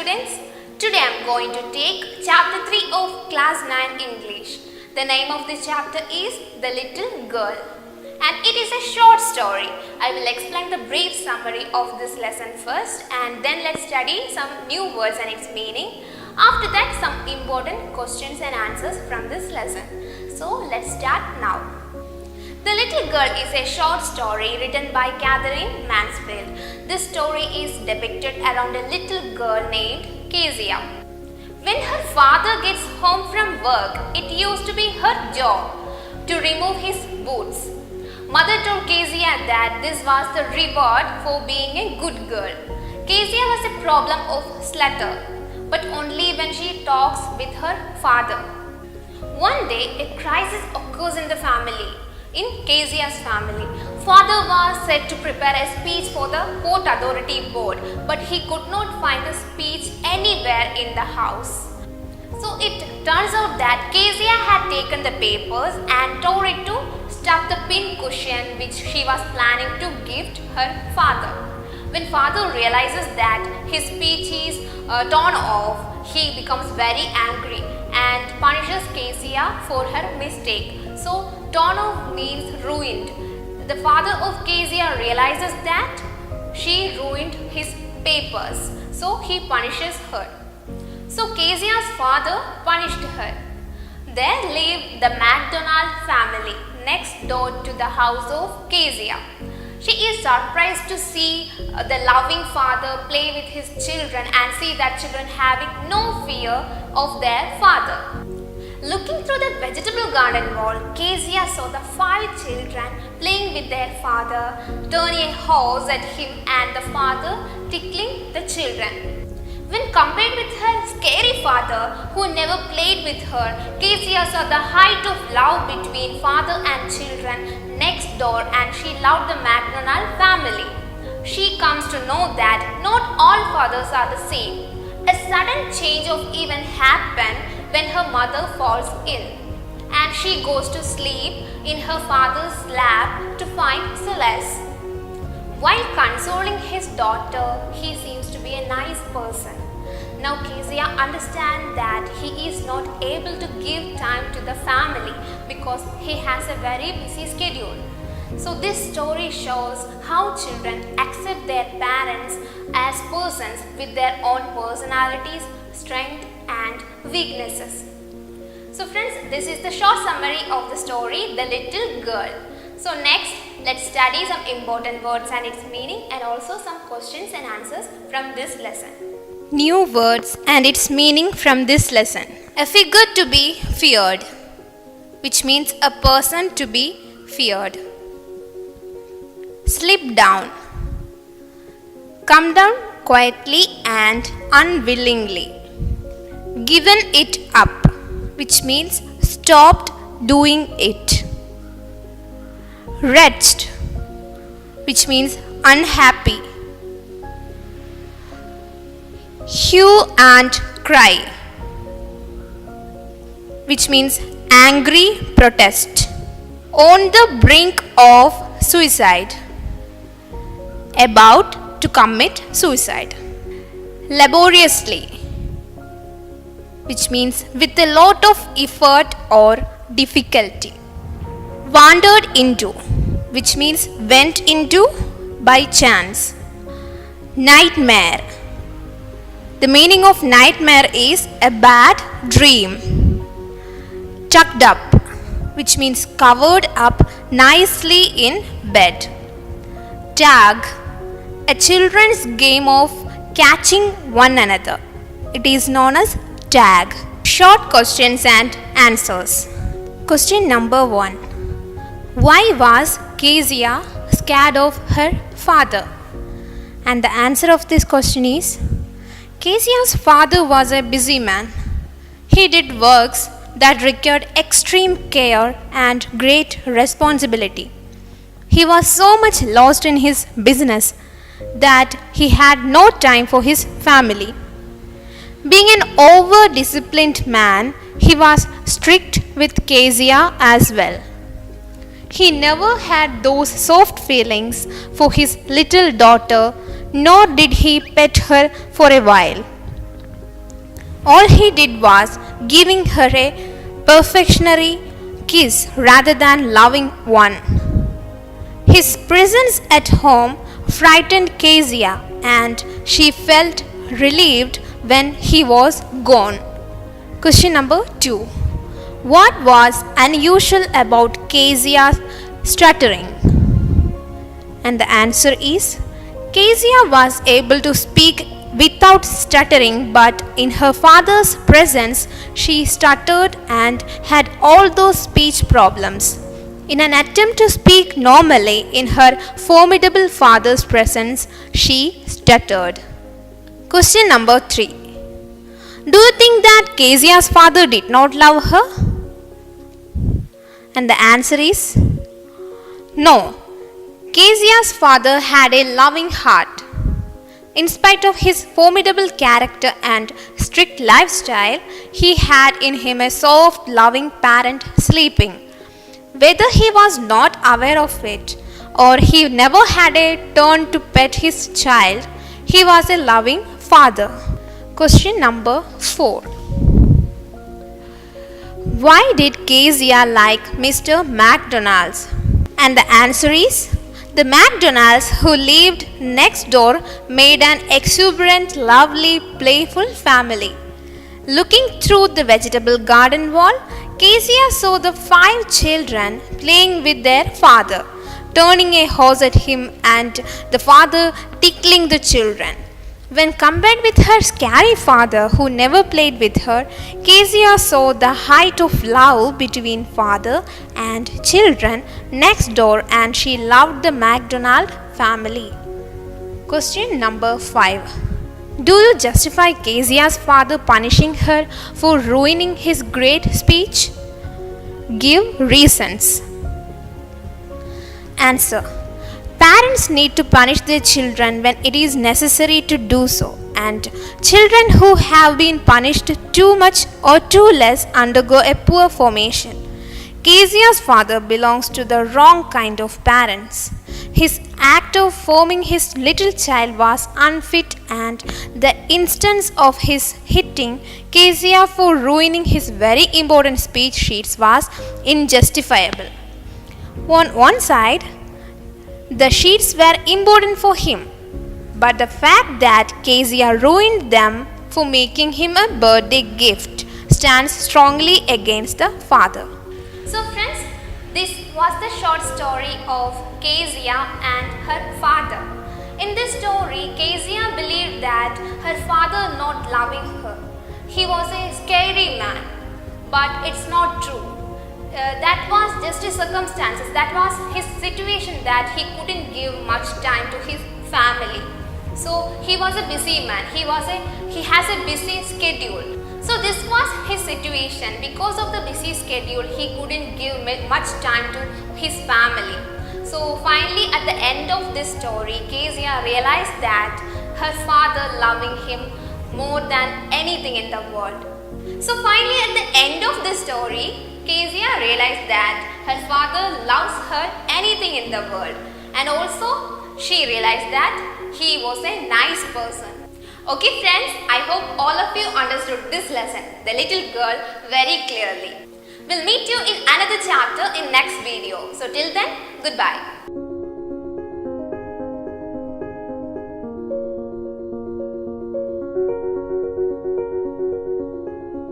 students. Today I am going to take chapter 3 of class 9 English. The name of this chapter is The Little Girl and it is a short story. I will explain the brief summary of this lesson first and then let's study some new words and its meaning. After that, some important questions and answers from this lesson. So let's start now. The Little Girl is a short story written by Catherine Mansfield. This story is depicted around a little girl named Kezia. When her father gets home from work, it used to be her job to remove his boots. Mother told Kezia that this was the reward for being a good girl. Kezia was a problem of stutter, but only when she talks with her father. One day, a crisis occurs in the family. In Kezia's family, father was set to prepare a speech for the Port Authority Board, but he could not find the speech anywhere in the house. So it turns out that Kezia had taken the papers and tore it to stuff the pin cushion which she was planning to gift her father. When father realizes that his speech is torn off, he becomes very angry and punishes Kezia for her mistake. So torn off means ruined. The father of Kezia realizes that she ruined his papers. So he punishes her. So Kezia's father punished her. There lived the MacDonald family next door to the house of Kezia. She is surprised to see the loving father play with his children and see that children having no fear of their father. Looking through the vegetable garden wall, Kezia saw the 5 children playing with their father, turning a horse at him and the father tickling the children. When compared with her scary father who never played with her, Kezia saw the height of love between father and children next door and she loved the MacDonald family. She comes to know that not all fathers are the same. A sudden change of event happened when her mother falls ill and she goes to sleep in her father's lap to find solace. While consoling his daughter, he seems to be a nice person. Now Kezia understands that he is not able to give time to the family because he has a very busy schedule. So this story shows how children accept their parents as persons with their own personalities, strengths and weaknesses. So friends, this is the short summary of the story, The Little Girl. So next, let's study some important words and its meaning and also some questions and answers from this lesson. New words and its meaning from this lesson. A figure to be feared, which means a person to be feared. Slip down. Come down quietly and unwillingly. Given it up, which means stopped doing it. Wretched, which means unhappy. Hue and cry, which means angry protest. On the brink of suicide, about to commit suicide. Laboriously, which means with a lot of effort or difficulty. Wandered into, which means went into by chance. Nightmare. The meaning of nightmare is a bad dream. Tucked up, which means covered up nicely in bed. Tag. A children's game of catching one another. It is known as tag. Short questions and answers. Question number 1. Why was Kezia scared of her father? And the answer of this question is, Kezia's father was a busy man. He did works that required extreme care and great responsibility. He was so much lost in his business that he had no time for his family. Being an over-disciplined man, he was strict with Kezia as well. He never had those soft feelings for his little daughter, nor did he pet her for a while. All he did was giving her a perfectionary kiss rather than loving one. His presence at home frightened Kezia, and she felt relieved when he was gone. Question number 2. What was unusual about Kezia's stuttering? And the answer is, Kezia was able to speak without stuttering, but in her father's presence she stuttered and had all those speech problems. In an attempt to speak normally in her formidable father's presence, she stuttered. Question number 3. Do you think that Kezia's father did not love her? And the answer is no. Kezia's father had a loving heart. In spite of his formidable character and strict lifestyle, he had in him a soft, loving parent sleeping. Whether he was not aware of it or he never had a turn to pet his child, he was a loving father. Question number 4. Why did Kezia like Mr. MacDonald's? And the answer is, the MacDonalds who lived next door made an exuberant, lovely, playful family. Looking through the vegetable garden wall, Kezia saw the 5 children playing with their father, turning a hose at him and the father tickling the children. When compared with her scary father who never played with her, Kezia saw the height of love between father and children next door, and she loved the MacDonald family. Question number 5. Do you justify Kezia's father punishing her for ruining his great speech? Give reasons. Answer. Parents need to punish their children when it is necessary to do so, and children who have been punished too much or too less undergo a poor formation. Kezia's father belongs to the wrong kind of parents. His act of forming his little child was unfit, and the instance of his hitting Kezia for ruining his very important speech sheets was injustifiable. On one side, the sheets were important for him, but the fact that Kezia ruined them for making him a birthday gift stands strongly against the father. So friends, this was the short story of Kezia and her father. In this story, Kezia believed that her father not loving her. He was a scary man, but it's not true. That was just his circumstances, that was his situation, that he couldn't give much time to his family. So he was a busy man, he has a busy schedule. So this was his situation. Because of the busy schedule, he couldn't give much time to his family. So finally, at the end of this story, Kezia realized that her father loving him more than anything in the world. So finally, at the end of this story, Kezia realized that her father loves her anything in the world, and also she realized that he was a nice person. Okay friends, I hope all of you understood this lesson, The Little Girl, very clearly. We'll meet you in another chapter in next video. So till then, goodbye.